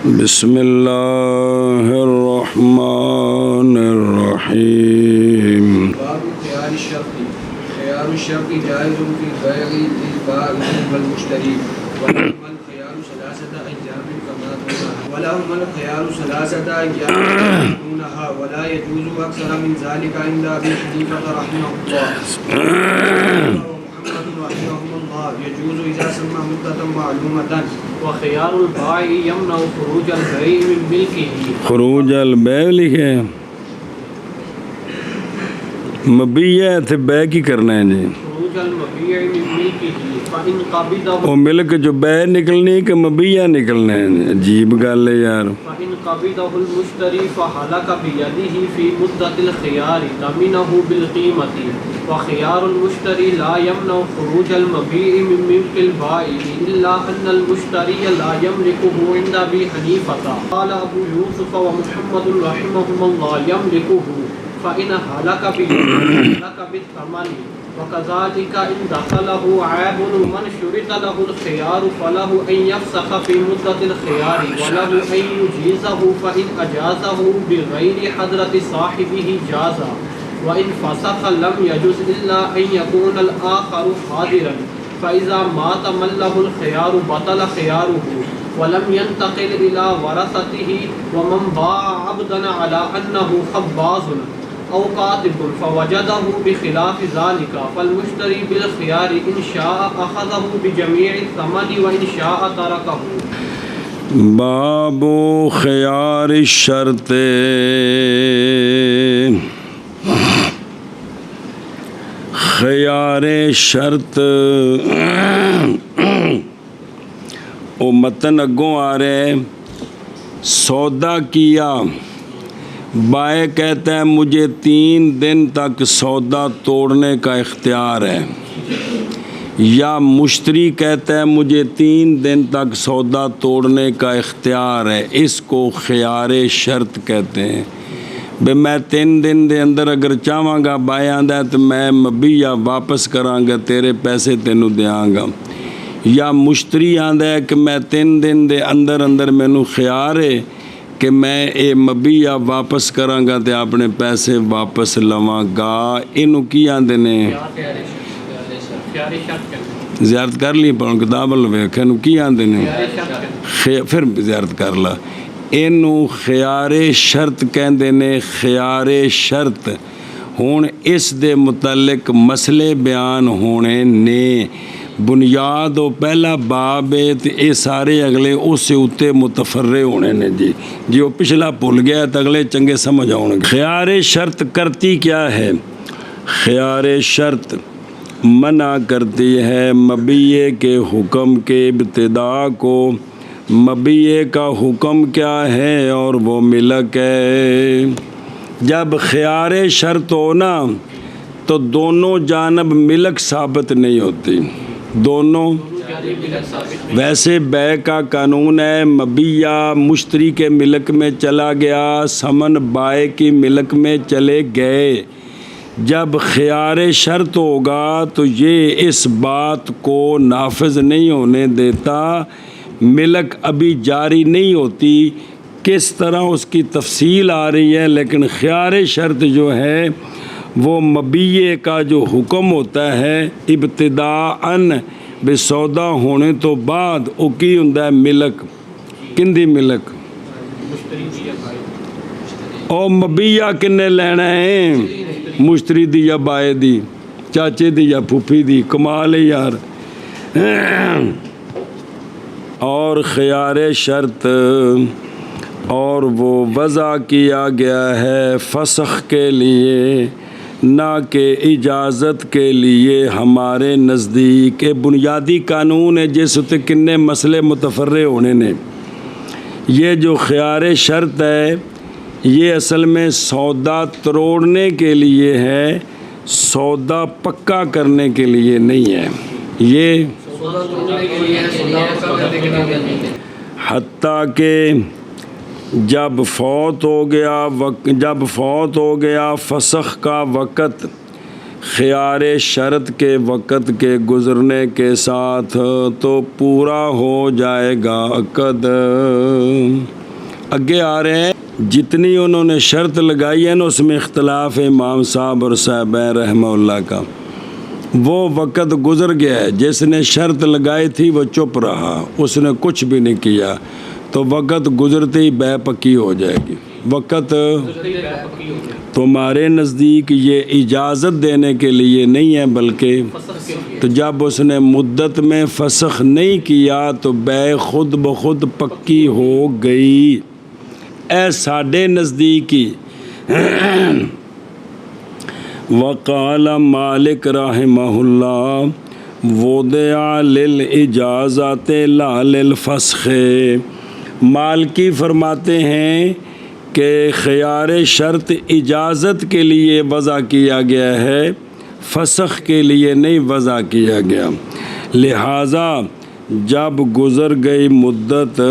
بسم اللہ الرحمن الرحیم باب خيار الشرط. خيار الشرط جائز في بيع البائع والمشتري. ولهما الخيار ثلاثة أيام كما دونها ولا يجوز أكثر من ذلك عند أبي حنيفة رحمه الله ومحمد رحمه الله. يجوز إذا سمى مدة معلومة. وخيار البائع يمنع خروج البيع من ملكه. خروج البیع لکھے مبیع ہے تو بیع کی کرنا ہے جی. خروج المبيع من ملكه فإن قبضه. وہ ملک جو بیع نکلنی کہ مبیع نکلنا ہے. عجیب گل ہے یار. فإن قبضه المشتري فهلك بيده في مدة الخيار ضمنه بالقيمة. وخيار المشتري لا يمنع خروج المبيع من ملك البائع إلا أن المشتري لا يملكه عند أبي حنيفة. قال أبو يوسف ومحمد رحمهم الله يملكه فإن هلك بالثمن. وكذلك إن دخله عيب من شرط له الخيار فله أن يفسخ في مدة الخيار وله أن يجيزه فإن أجازه بغير حضرة صاحبه جاز. وإن فسخ لم يجوز إلا أن يكون الآخر حاضرا. فإذا مات من له الخيار بطل خياره ولم ينتقل إلى ورثته. ومن باع عبدا على أنه خباز أو كاتب فوجده بخلاف ذلك فالمشتري بالخيار إن شاء أخذه بجميع الثمن وإن شاء تركه. باب خیار الشرط. خیار شرط وہ متن اگوں آ رہے. سودا کیا، بائع کہتا ہے مجھے 3 دن تک سودا توڑنے کا اختیار ہے، یا مشتری کہتا ہے مجھے 3 دن تک سودا توڑنے کا اختیار ہے. اس کو خیار شرط کہتے ہیں. بھئی میں 3 دن دے اندر اگر چاہواں گا، بائع آندا ہے تو میں مبیع واپس کراں گا، تیرے پیسے تینوں دیاں گا. یا مشتری آندا ہے کہ میں 3 دن دے اندر مینوں خیار ہے کہ میں اے مبیع واپس کراں گا تے اپنے پیسے واپس لواں گا. اینوں کی آندے نے؟ زیارت کر لی پر کتاب ویکھ اینوں کی آندے نے؟ پھر زیارت کر لا. اینوں خیار شرط کہندے نے. خیار شرط ہن اس دے متعلق مسئلے بیان ہونے نے. بنیاد و پہلا باب ہے تو یہ سارے اگلے اس اتے متفرع ہونے نے جی. جی وہ پچھلا بھول گیا تو اگلے چنگے سمجھ آؤ گے. خیار شرط کرتی کیا ہے؟ خیار شرط منع کرتی ہے مبیع کے حکم کے ابتدا کو. مبیع کا حکم کیا ہے اور وہ ملک ہے. جب خیار شرط ہو نا تو دونوں جانب ملک ثابت نہیں ہوتی. دونوں ویسے بیع کا قانون ہے مبیع مشتری کے ملک میں چلا گیا، ثمن بائع کی ملک میں چلے گئے. جب خیار شرط ہوگا تو یہ اس بات کو نافذ نہیں ہونے دیتا. ملک ابھی جاری نہیں ہوتی. کس طرح اس کی تفصیل آ رہی ہے، لیکن خیار شرط جو ہے وہ مبیع کا جو حکم ہوتا ہے ابتداءً بے سودا ہونے تو بعد وہ کی ہوندا ہے ملک. کندی ملک؟ او مبیع کنے لینا ہے؟ مشتری دی یا بائع دی، چاچے دی یا پھوپھی دی. کمال ہے یار. اور خیار شرط اور وہ وضع کیا گیا ہے فسخ کے لیے نہ کہ اجازت کے لیے. ہمارے نزدیک بنیادی قانون ہے جس تے کنے مسئلے متفرع ہونے نے. یہ جو خیار شرط ہے یہ اصل میں سودا توڑنے کے لیے ہے، سودا پکا کرنے کے لیے نہیں ہے. یہ حتیٰ کہ جب فوت ہو گیا فسخ کا وقت خیار شرط کے وقت کے گزرنے کے ساتھ تو پورا ہو جائے گا عقد۔ آگے آ رہے ہیں، جتنی انہوں نے شرط لگائی ہے نا اس میں اختلاف ہے امام صاحب اور صاحبین رحمہ اللہ کا۔ وہ وقت گزر گیا ہے، جس نے شرط لگائی تھی وہ چپ رہا، اس نے کچھ بھی نہیں کیا، تو وقت گزرتے ہی بے پکی ہو جائے گی۔ وقت تمہارے نزدیک یہ اجازت دینے کے لیے نہیں ہے بلکہ تو جب اس نے مدت میں فسخ نہیں کیا تو بے خود بخود پکی ہو گئی۔ اے ساڈے نزدیکی وقال مالک رحمہ اللہ وضع للاجازت لا للفسخ۔ مالکی فرماتے ہیں کہ خیار شرط اجازت کے لیے وضع کیا گیا ہے، فسخ کے لیے نہیں وضع کیا گیا، لہٰذا جب گزر گئی مدت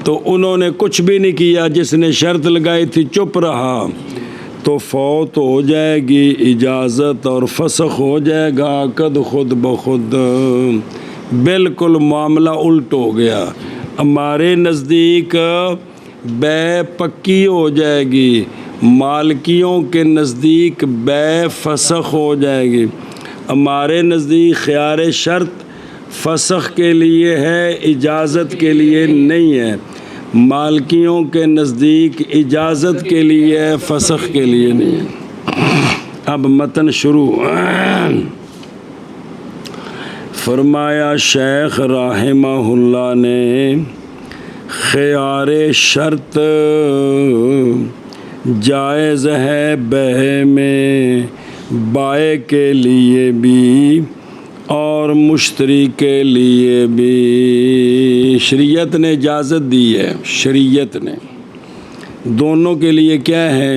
تو انہوں نے کچھ بھی نہیں کیا، جس نے شرط لگائی تھی چپ رہا تو فوت ہو جائے گی اجازت اور فسخ ہو جائے گا عقد خود بخود۔ بالکل معاملہ الٹ ہو گیا، ہمارے نزدیک بے پکی ہو جائے گی، مالکیوں کے نزدیک بے فسخ ہو جائے گی۔ ہمارے نزدیک خیار شرط فسخ کے لیے ہے، اجازت کے لیے نہیں ہے۔ مالکیوں کے نزدیک اجازت کے لیے ہے، فسخ کے لیے نہیں ہے۔ اب متن شروع۔ فرمایا شیخ رحمہ اللہ نے خیار شرط جائز ہے بے میں بائع کے لیے بھی اور مشتری کے لیے بھی۔ شریعت نے اجازت دی ہے، شریعت نے دونوں کے لیے کیا ہے،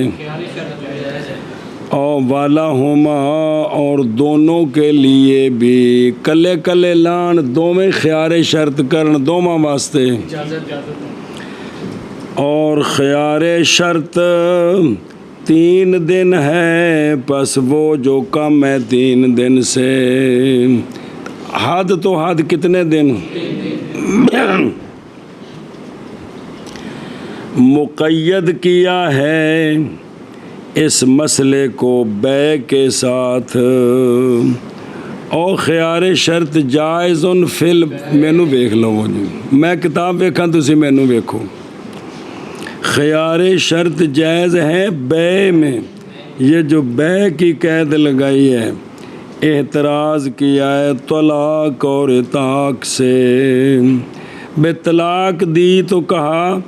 اور والا ہما اور دونوں کے لیے بھی، کلے کلے لان دو میں خیار شرط کرن دوواں واسطے، اور خیار شرط 3 دن ہے، پس وہ جو کم ہے 3 دن سے، حد تو حد کتنے دن، مقید کیا ہے اس مسئلے کو بے کے ساتھ۔ اور خیار شرط جائز فل مینو ویکھ لو جی، میں کتاب ویکھاں تسی مینو ویکھو۔ خیار شرط جائز ہے بے میں، یہ جو بے کی قید لگائی ہے، اعتراض کیا ہے طلاق اور اطاق سے۔ بے طلاق دی تو کہا،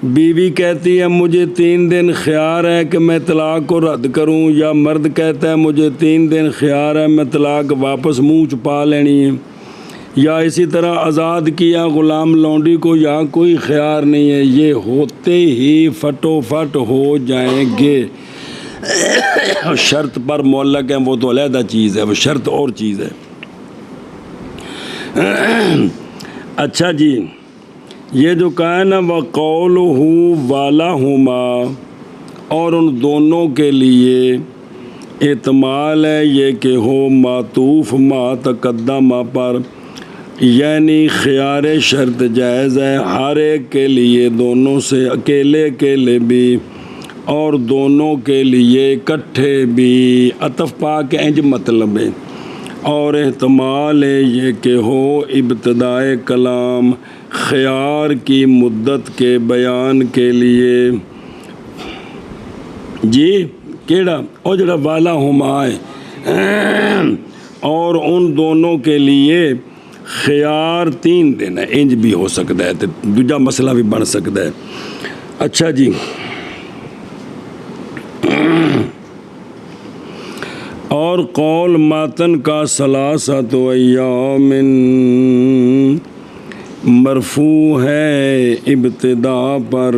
بیوی کہتی ہے مجھے 3 دن خیار ہے کہ میں طلاق کو رد کروں، یا مرد کہتا ہے مجھے 3 دن خیار ہے میں طلاق واپس منہ چھپا لینی ہے، یا اسی طرح آزاد کیا غلام لونڈی کو، یا کوئی خیار نہیں ہے، یہ ہوتے ہی فٹو فٹ ہو جائیں گے۔ شرط پر معلق ہیں وہ تو علیحدہ چیز ہے، وہ شرط اور چیز ہے۔ اچھا جی، یہ جو کہا نا وَقَوْلُهُ وَلَهُمَا، اور ان دونوں کے لیے احتمال ہے یہ کہ ہو معطوف ما تقدم پر، یعنی خیار شرط جائز ہے ہر ایک کے لیے، دونوں سے اکیلے اکیلے بھی اور دونوں کے لیے اکٹھے بھی، عطف پا کے انج مطلب ہے۔ اور احتمال ہے یہ کہ ہو ابتدائے کلام خیار کی مدت کے بیان کے لیے، جی کیڑا او جڑا والا ہما ہے، اور ان دونوں کے لیے خیار 3 دن ہے، انج بھی ہو سکتا ہے، دوجا مسئلہ بھی بن سکتا ہے۔ اچھا جی، اور قول ماتن کا ثلاثۃ ایام مرفوع ہے ابتدا پر،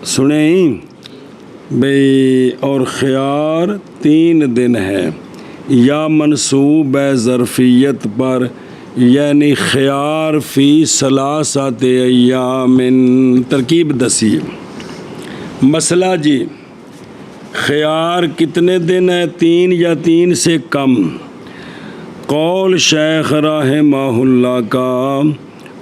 سنیں بھئی، اور خیار 3 دن ہے، یا منصوب ہے ظرفیت پر، یعنی خیار فی ثلاثۃ ایام۔ ترکیب دسی مسئلہ جی، خیار کتنے دن ہے؟ 3 یا 3 سے کم۔ قول شیخ رحمہ اللہ کا،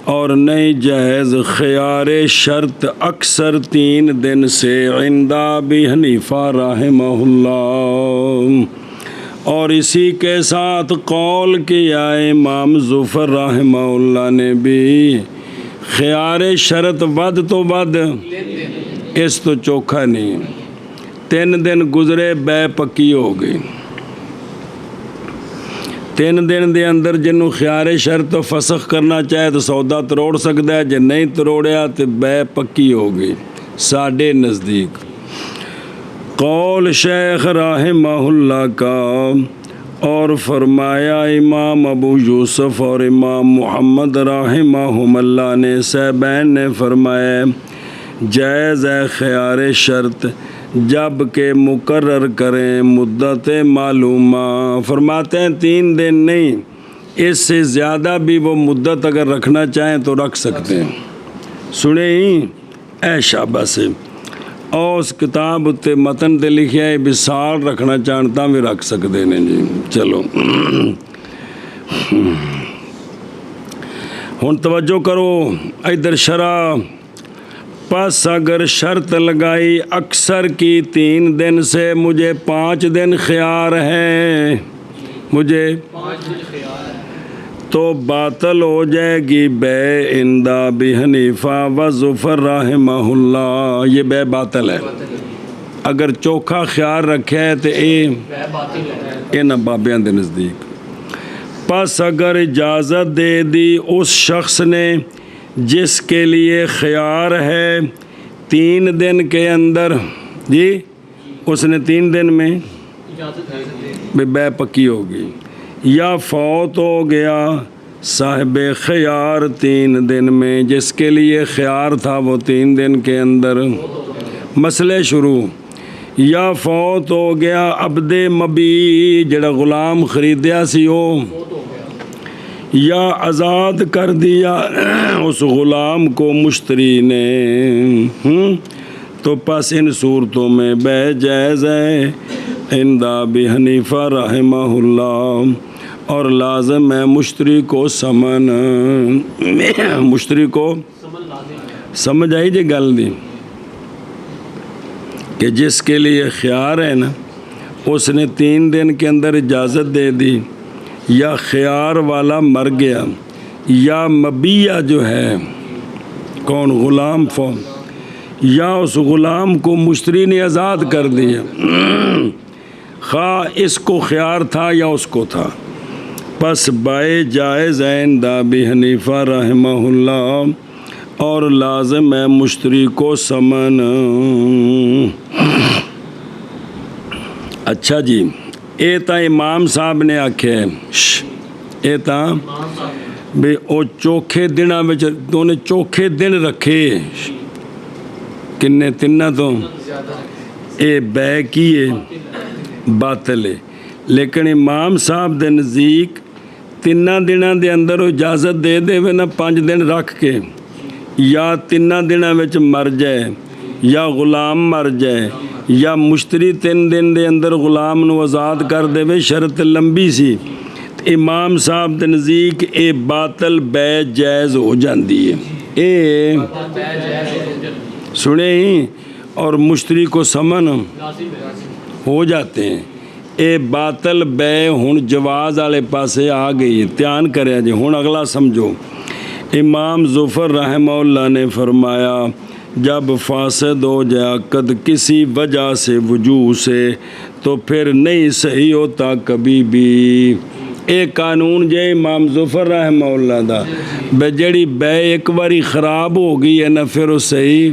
اور نہیں جائز خیار شرط اکثر 3 دن سے عند ابی حنیفہ رحمہ اللہ، اور اسی کے ساتھ قول کیا امام ظفر رحمہ اللہ نے بھی، خیار شرط ود تو ود، اس تو چوکھا نہیں، 3 دن گزرے بے پکی ہو گئی، 3 دن دے اندر جنوں خیار شرط تو فسخ کرنا چاہے تو سودا تروڑ سکتا ہے، جے نہیں تروڑیا تو بے پکی ہو گئی ساڈے نزدیک۔ قول شیخ رحمہ اللہ کا، اور فرمایا امام ابو یوسف اور امام محمد رحمہم اللہ نے صاحبین نے فرمایا جائز ہے خیار شرط جب کہ مقرر کریں مدت معلومہ، فرماتے ہیں 3 دن نہیں، اس سے زیادہ بھی وہ مدت اگر رکھنا چاہیں تو رکھ سکتے ہیں۔ سنے ہی اے شابہ سے، اور اس کتاب تے متن تے لکھیا ہے بھی سال رکھنا چاہتا بھی رکھ سکتے ہیں جی۔ چلو ہن توجہ کرو ادھر شرح۔ پس اگر شرط لگائی اکثر کی 3 دن سے، مجھے 5 دن خیار ہے، مجھے 5 دن خیار ہے، تو باطل ہو جائے گی بے عند ابی حنیفہ و ظفر رحمہ اللہ، یہ بے باطل ہے۔ اگر چوکھا خیال رکھے ہے تو بے باطل ہے، نہ بابیاں دے نزدیک۔ پس اگر اجازت دے دی اس شخص نے جس کے لیے خیار ہے 3 دن کے اندر، جی اس نے 3 دن میں اجازت ہے، بے پکی ہوگی، یا فوت ہو گیا صاحب خیار 3 دن میں، جس کے لیے خیار تھا وہ 3 دن کے اندر، مسئلے شروع، یا فوت ہو گیا عبد مبی جڑا غلام خریدیا سی وہ، یا آزاد کر دیا اس غلام کو مشتری نے، تو پس ان صورتوں میں بے جائز ہے عند ابی حنیفہ رحمہ اللہ، اور لازم ہے مشتری کو سمن، مشتری کو سمجھ آئی جی گل دی، کہ جس کے لیے خیار ہے نا اس نے 3 دن کے اندر اجازت دے دی، یا خیار والا مر گیا، یا مبیہ جو ہے کون غلام فوت، یا اس غلام کو مشتری نے آزاد کر دیا، خواہ اس کو خیار تھا یا اس کو تھا، پس بائے جائز ہے عند ابی حنیفہ رحمہ اللہ، اور لازم ہے مشتری کو سمن۔ اچھا جی، اے تا امام صاحب نے آکھے، اے تا بھی او چوکھے دنوں میں انہیں چوکھے دن رکھے کنے 3 تو اے بے کیے باطل ہے، لیکن امام صاحب دے نزدیک 3 دنوں دے اندر اجازت دے دے نا 5 دن رکھ کے، یا 3 دنوں میں مر جائے، یا غلام مر جائے، یا مشتری 3 دن دے اندر غلام نو آزاد کر دے، شرط لمبی سی، امام صاحب دے نزدیک اے باطل بے جائز ہو جاندی ہے، اے سنے ہی، اور مشتری کو سمن ہو جاتے ہیں، اے باطل بے ہن جواز والے پاسے آ گئی، دھیان کرے جی۔ ہن اگلا سمجھو، امام ظفر رحمہ اللہ نے فرمایا جب فاسد ہو جائے عقد کسی وجہ سے وجوہ سے تو پھر نہیں صحیح ہوتا کبھی بھی۔ ایک قانون جے امام ظفر رحمہ اللہ دا بے جڑی بے ایک باری خراب ہو گئی ہے نا پھر وہ صحیح،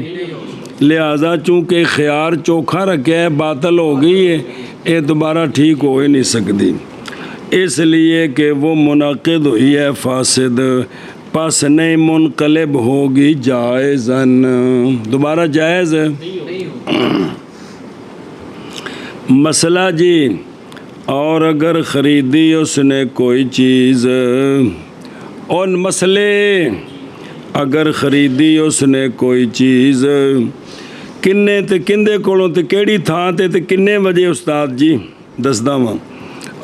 لہذا چونکہ خیار چوکھا رکھے ہے باطل ہو گئی ہے، یہ دوبارہ ٹھیک ہو ہی نہیں سکتی، اس لیے کہ وہ منعقد ہوئی ہے فاسد، پس نہیں منقلب ہوگی جائزن، دوبارہ جائز ہے۔ مسئلہ جی، اور اگر خریدی اس نے کوئی چیز، ان مسئلے اگر خریدی اس نے کوئی چیز ਕਿੰਨੇ ਤੇ ਕਿੰਦੇ ਕੋਲੋਂ ਤੇ ਕਿਹੜੀ ਥਾਂ ਤੇ ਕਿੰਨੇ ਵਜੇ ਉਸਤਾਦ ਜੀ ਦੱਸਦਾ ਵਾਂ।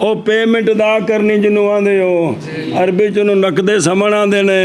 ਉਹ ਪੇਮੈਂਟ ਅਦਾ ਕਰਨੀ ਜਿਹਨੂੰ ਆਂਦੇ ਹੋ, ਅਰਬੀ ਚ ਉਹਨੂੰ ਨਕਦੇ ਸਮਣ ਆਂਦੇ ਨੇ।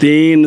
3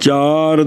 4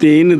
3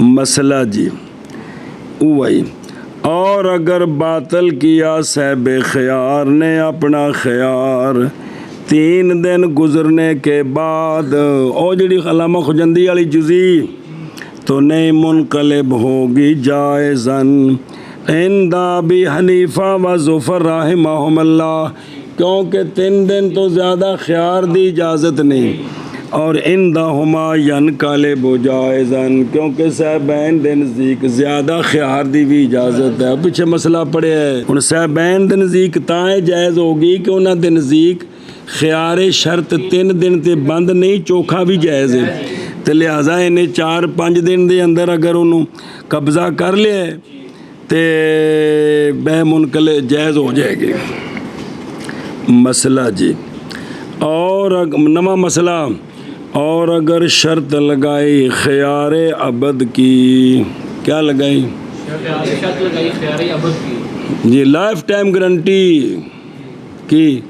مسئلہ جی وہی، اور اگر باطل کیا صاحب خیار نے اپنا خیار 3 دن گزرنے کے بعد، او جڑی علامہ خجندی والی جزی، تو نہیں منقلب ہوگی جائزن عند ابی حنیفہ و ظفر رحمہم اللہ، کیونکہ 3 دن تو زیادہ خیار دی اجازت نہیں، اور عندہما ینقلب جائزن، کیونکہ صاحبین دے نزدیک زیادہ خیار دی بھی اجازت ہے۔ پیچھے مسئلہ پڑے ہے ہن، صاحبین دے نزدیک تاں جائز ہوگی کہ انہاں دے نزدیک خیار شرط 3 دن تے بند نہیں، چوکھا بھی جائز ہے، تو لہٰذا انہیں 4-5 دن دے اندر اگر انہوں قبضہ کر لیا تے بے منقلب جائز ہو جائے گی۔ مسئلہ جی، اور نواں مسئلہ، اور اگر شرط لگائی خیار ابد کی، کیا لگائی؟ شرط لگائی خیار ابد کی جی، لائف ٹائم گارنٹی کی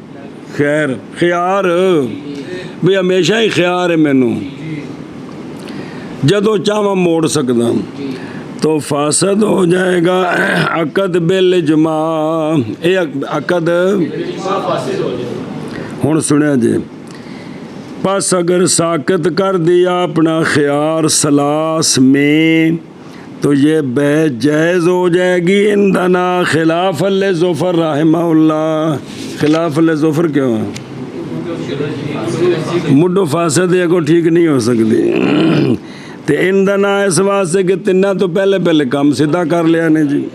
خیار بھی ہمیشہ ہی خیار ہے مینوں، جدو چاہواں موڑ سکدا، تو فاسد ہو جائے گا عقد بالاجماع، اے عقد فاسد ہو جائے گا۔ ہن سنیا جی، پس اگر ساکت کر دیا اپنا خیار سلاس میں، تو یہ بے جائز ہو جائے گی عندنا خلاف لظفر رحمہ اللہ۔ خلاف لظفر کیوں ہے؟ مڈو فاسد ہے کو ٹھیک نہیں ہو سکتی، تے عندنا اس واسطے کہ تنہ تو پہلے کام سیدھا کر لیا نے جی۔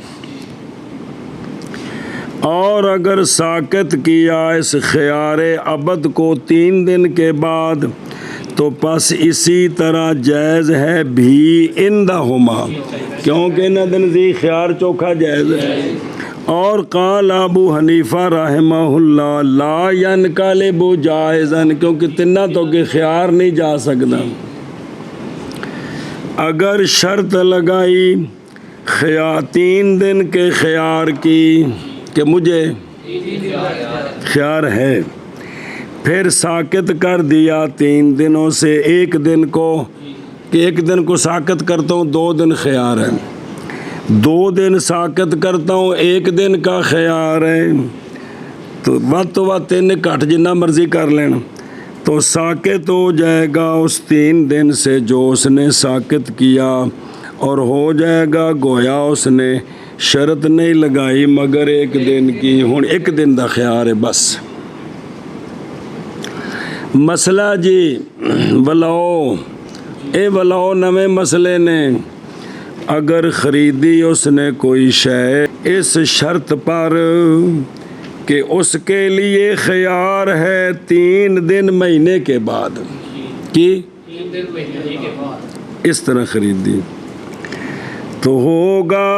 اور اگر ساکت کیا اس خیار ابد کو 3 دن کے بعد، تو پس اسی طرح جائز ہے بھی عندہما، کیونکہ انہاں دے نزدیک خیار چوکھا جائز ہے۔ اور قال ابو حنیفہ رحمہ اللہ لا ینقلب جائزن، کیونکہ تنہ تو کہ خیار نہیں جا سکتا۔ اگر شرط لگائی 3 دن کے خیار کی کہ مجھے خیار ہے، پھر ساکت کر دیا 3 دنوں سے 1 دن کو، کہ 1 دن کو ساکت کرتا ہوں 2 دن خیار ہے، 2 دن ساکت کرتا ہوں 1 دن کا خیار ہے، تو ود 3 گھٹ جنہ مرضی کر لینا، تو ساکت ہو جائے گا اس 3 دن سے جو اس نے ساکت کیا، اور ہو جائے گا گویا اس نے شرط نہیں لگائی مگر 1 دن کی، ہن 1 دن دا خیار ہے بس۔ مسئلہ جی ولاؤ، اے ولاؤ نویں مسئلے نے، اگر خریدی اس نے کوئی شے اس شرط پر کہ اس کے لیے خیار ہے 3 دن مہینے کے بعد، کی 3 دن مہینے کے بعد اس طرح خریدی، تو ہوگا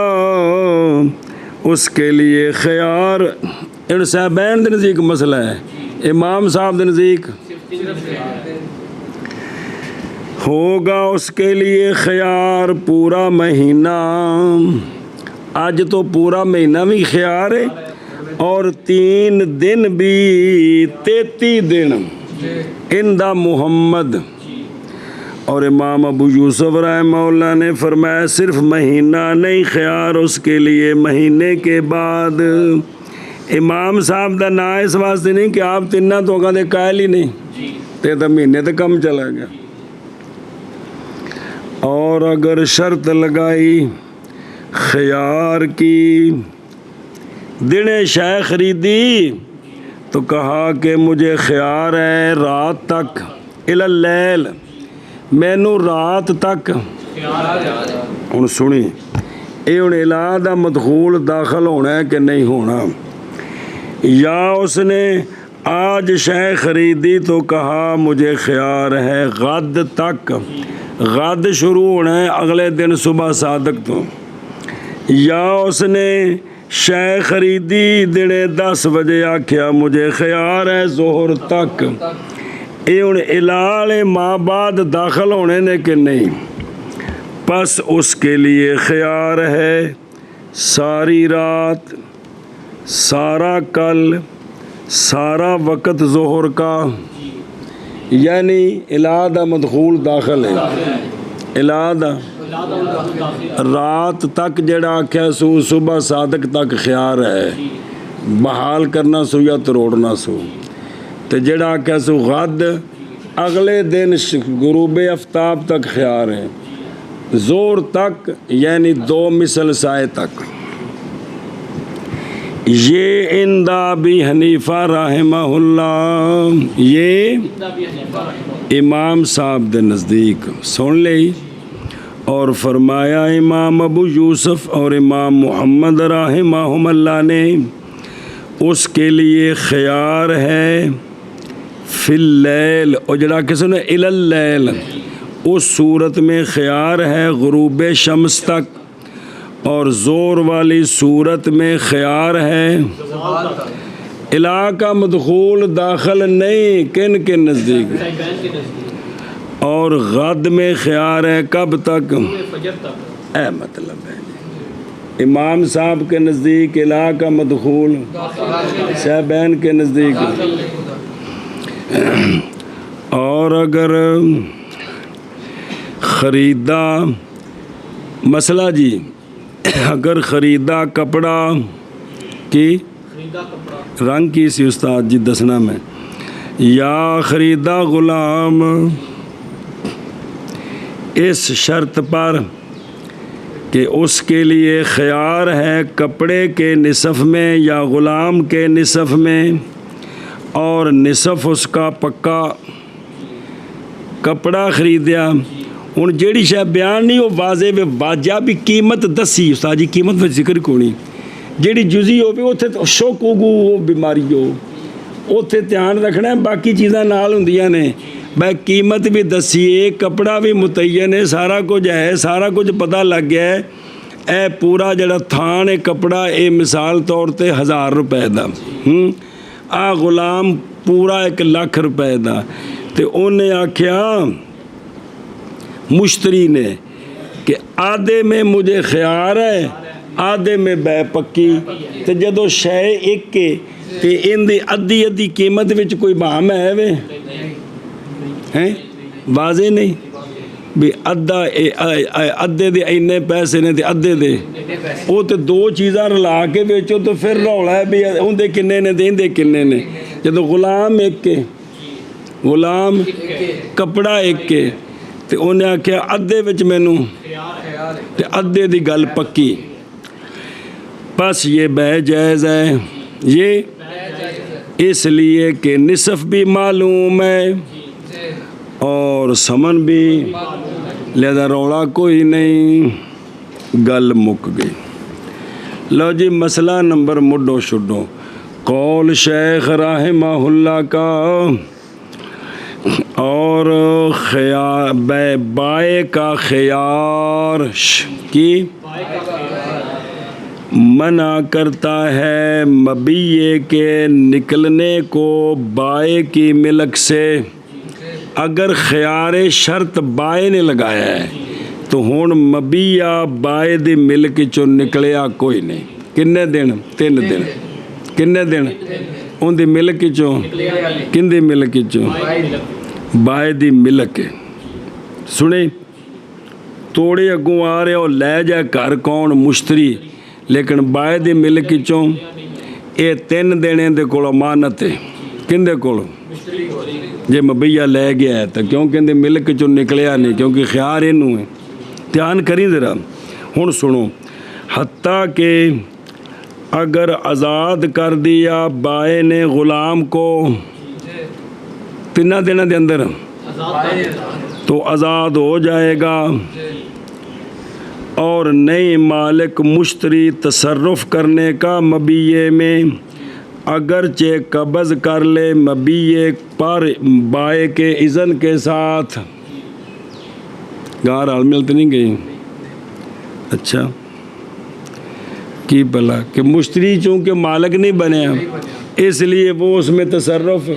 اس کے لیے خیار۔ ان صاحبین دے نزدیک مسئلہ ہے، امام صاحب دے نزدیک ہوگا اس کے لیے خیار پورا مہینہ، آج تو پورا مہینہ بھی خیار ہے، اور 3 دن بھی 33 دن عند محمد۔ اور امام ابو یوسف رحمہ اللہ نے فرمایا صرف مہینہ نہیں خیار اس کے لیے مہینے کے بعد۔ امام صاحب دا نا اس واسطے نہیں کہ آپ 3 تو اگاں دے قائل ہی نہیں، تے تو مہینے تے کم چلا گیا۔ اور اگر شرط لگائی خیار کی، دنے شے خریدی تو کہا کہ مجھے خیار ہے رات تک، الی اللیل، مینوں رات تک، ہن سنی اے ہن الا دا مدخول داخل ہونا ہے کہ نہیں ہونا، یا اس نے آج شے خریدی تو کہا مجھے خیار ہے غد تک، غد شروع ہونا ہے اگلے دن صبح صادق تو، یا اس نے شے خریدی دنے 10 بجے آکھیا مجھے خیار ہے ظہر تک، اے ہن الال ماں بعد داخل ہونے نے کہ نہیں، پس اس کے لیے خیار ہے ساری رات، سارا کل، سارا وقت ظہر کا، یعنی الہ دا مدخول داخل ہے، الہ دا رات تک جڑا آکھیا سو صبح صادق تک خیار ہے بحال کرنا سو یا تروڑنا سو تے جڑا آکھیا سو غد اگلے دن غروب آفتاب تک خیار ہے زور تک یعنی 2 مثل سائے تک یہ عند ابی حنیفہ رحمہ اللہ یہ امام صاحب دے نزدیک سن لئی اور فرمایا امام ابو یوسف اور امام محمد رحمہم اللہ نے اس کے لیے خیار ہے فی اللیل اور جڑا کسی نے الی اللیل اس صورت میں خیار ہے غروب شمس تک اور زور والی صورت میں خیار ہے علاقہ مدخول داخل نہیں کن کے نزدیک اور غد میں خیار ہے کب تک اے مطلب ہے امام صاحب کے نزدیک علاقہ مدخول صاحبین کے نزدیک اور اگر خریدا مسئلہ جی اگر خریدا کپڑا کی رنگ کی سی استاد جی دسنا میں یا خریدا غلام اس شرط پر کہ اس کے لیے خیار ہے کپڑے کے نصف میں یا غلام کے نصف میں اور نصف اس کا پکا کپڑا خریدیا ہوں جیڑی شے بیان نہیں وہ واضح واجہ بھی قیمت دسی استاد جی قیمت میں ذکر کونی جیڑی جزی ہو بھی اتنے شوق ہوگو وہ بیماری ہو اتنے دھیان رکھنا ہے باقی چیزاں نال ہوندیاں نے بھائی قیمت بھی دسیے کپڑا بھی متعین ہے سارا کچھ ہے سارا کچھ پتہ لگ گیا ہے اے پورا جڑا تھان ہے کپڑا اے مثال طور تے 1000 روپے دا آ غلام پورا 1 لاکھ روپے دا تے انہیں آکھیا مشتری نے کہ آدھے میں مجھے خیار ہے آدھے میں بے پکی تے جدو شے ایک کے تے ان دی ادھی قیمت وچ کوئی بہم ہے وے ہیں واضح نہیں بھی ادھے دے اینے پیسے نے تے ادھے دے وہ تے 2 چیزاں رلا کے بیچو تو پھر رولا ہے بھی اندے کنے نے تے اندے کنے نے جدو غلام ایک کے غلام کپڑا ایک کے تے انہیں آکھیا ادھے وچ مینوں تے ادھے دی گل پکی بس یہ بے جائز ہے یہ اس لیے کہ نصف بھی معلوم ہے اور سمن بھی لہذا روڑا کوئی نہیں گل مک گئی لو جی مسئلہ نمبر مڈو شڈو قول شیخ رحمہ اللہ کا اور خیار بائے کا خیار کی منع کرتا ہے مبیے کے نکلنے کو بائے کی ملک سے اگر خیار شرط بائے نے لگایا ہے تو ہون مبیہ بائے دی ملک چو نکلیا کوئی نہیں کنے دن 3 دن کنے دن ان دی ملک چو کن دی ملک چو بائے دی ملک سنے توڑے اگوں آ رہے اور لے جائے گھر کون مشتری لیکن بائے دی ملک چوں اے 3 دینے دے کولو امانت ہے کن دے کولو جے مبیہ لے گیا ہے تو کیوں کہ ملک چوں نکلیا نہیں کیونکہ خیار انہوں ہے دھیان کریں ذرا ہن سنو حتیٰ کہ اگر آزاد کر دیا بائے نے غلام کو 3 دنوں دے اندر تو آزاد ہو جائے گا اور نئی مالک مشتری تصرف کرنے کا مبیے میں اگرچہ قبض کر لے مبیے پر بائے کے اذن کے ساتھ گار حال ملتے نہیں گئی اچھا کی بلا کہ مشتری چونکہ مالک نہیں بنے اس لیے وہ اس میں تصرف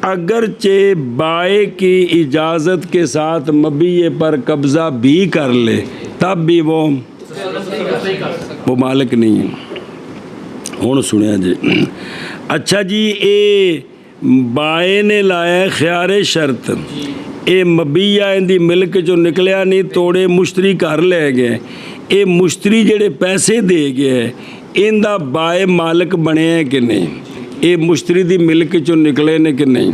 اگرچہ بائے کی اجازت کے ساتھ مبیے پر قبضہ بھی کر لے تب بھی وہ مالک نہیں ہے ہوں سنیا جی اچھا جی اے بائے نے لایا خیار شرط ਇਹ ਮਬੀਆ ਇਹਦੀ ਮਿਲਕ ਚੋਂ ਨਿਕਲਿਆ ਨਹੀਂ, ਤੋੜੇ ਮੁਸ਼ਤਰੀ ਘਰ ਲੈ ਗਏ। ਇਹ ਮੁਸ਼ਤਰੀ ਜਿਹੜੇ ਪੈਸੇ ਦੇ ਗਏ ਇਹਦਾ ਬਾਏ ਮਾਲਕ ਬਣਿਆ ਕਿ ਨਹੀਂ, ਇਹ ਮੁਸ਼ਤਰੀ ਦੀ ਮਿਲਕ ਚੋਂ ਨਿਕਲੇ ਨੇ ਕਿ ਨਹੀਂ।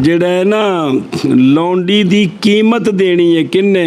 ਜਿਹੜਾ ਹੈ ਨਾ ਲੌਂਡੀ ਦੀ ਕੀਮਤ ਦੇਣੀ ਹੈ ਕਿੰਨੇ?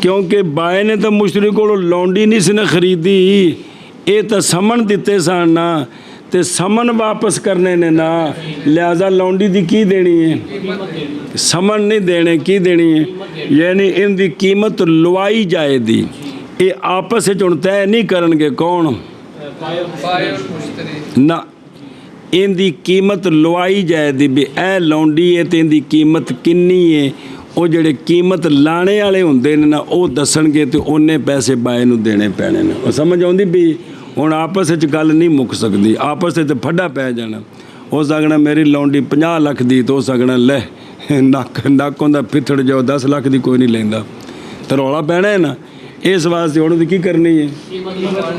ਕਿਉਂਕਿ ਬਾਏ ਨੇ ਤਾਂ ਮੁਸ਼ਤਰੀ ਕੋਲੋਂ ਲੌਂਡੀ ਨਹੀਂ ਸੀ ਨਾ ਖਰੀਦੀ, ਇਹ ਤਾਂ ਸਮਨ ਦਿੱਤੇ ਸਨ ਨਾ, ਤੇ ਸਮਨ ਵਾਪਸ ਕਰਨੇ ਨੇ ਨਾ, ਲਿਹਾਜ਼ਾ ਲੌਂਡੀ ਦੀ ਕੀ ਦੇਣੀ ਹੈ? ਸਮਨ ਨਹੀਂ ਦੇਣੇ, ਕੀ ਦੇਣੀ ਹੈ? ਯਾਨੀ ਇਹਦੀ ਕੀਮਤ ਲਵਾਈ ਜਾਏਗੀ। ਇਹ ਆਪਸ ਵਿੱਚ ਹੁਣ ਤੈਅ ਨਹੀਂ ਕਰਨਗੇ ਕੌਣ ਨਾ, ਇਹਦੀ ਕੀਮਤ ਲਵਾਈ ਜਾਏਗੀ ਵੀ ਇਹ ਲੌਂਡੀ ਹੈ ਤੇ ਇਹਦੀ ਕੀਮਤ ਕਿੰਨੀ ਹੈ। ਉਹ ਜਿਹੜੇ ਕੀਮਤ ਲਾਣੇ ਵਾਲੇ ਹੁੰਦੇ ਨੇ ਨਾ ਉਹ ਦੱਸਣਗੇ ਤੇ ਉਹਨੇ ਪੈਸੇ ਬਾਏ ਨੂੰ ਦੇਣੇ ਪੈਣੇ ਨੇ। ਉਹ ਸਮਝ ਆਉਂਦੀ ਵੀ ਹੁਣ ਆਪਸ ਵਿੱਚ ਗੱਲ ਨਹੀਂ ਮੁੱਕ ਸਕਦੀ, ਆਪਸ ਵਿੱਚ ਫੱਡਾ ਪੈ ਜਾਣਾ। ਹੋ ਸਕਣਾ ਮੇਰੀ ਲੌਂਡੀ 50 ਲੱਖ ਦੀ, ਤੇ ਹੋ ਸਕਣਾ ਲੈ ਨੱਕ ਹੁੰਦਾ ਪਿੱਥੜ ਜਾਓ 10 ਲੱਖ ਦੀ ਕੋਈ ਨਹੀਂ ਲੈਂਦਾ, ਤੇ ਰੌਲਾ ਪੈਣਾ ਹੈ ਨਾ। ਇਸ ਵਾਸਤੇ ਹੁਣ ਉਹਦੀ ਕੀ ਕਰਨੀ ਹੈ?